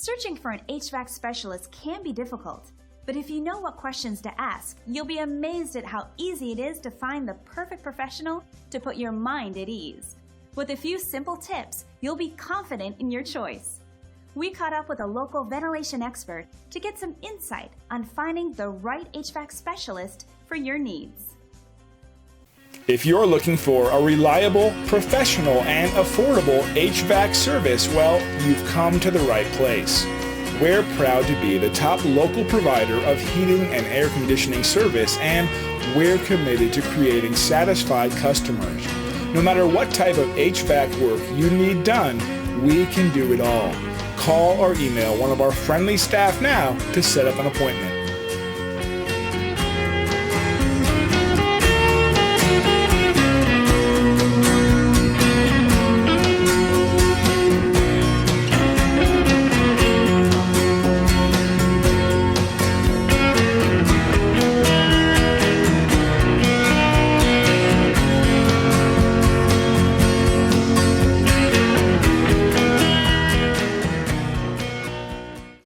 Searching for an HVAC specialist can be difficult, but if you know what questions to ask, you'll be amazed at how easy it is to find the perfect professional to put your mind at ease. With a few simple tips, you'll be confident in your choice. We caught up with a local ventilation expert to get some insight on finding the right HVAC specialist for your needs. If you're looking for a reliable, professional, and affordable HVAC service, well, you've come to the right place. We're proud to be the top local provider of heating and air conditioning service, and we're committed to creating satisfied customers. No matter what type of HVAC work you need done, we can do it all. Call or email one of our friendly staff now to set up an appointment.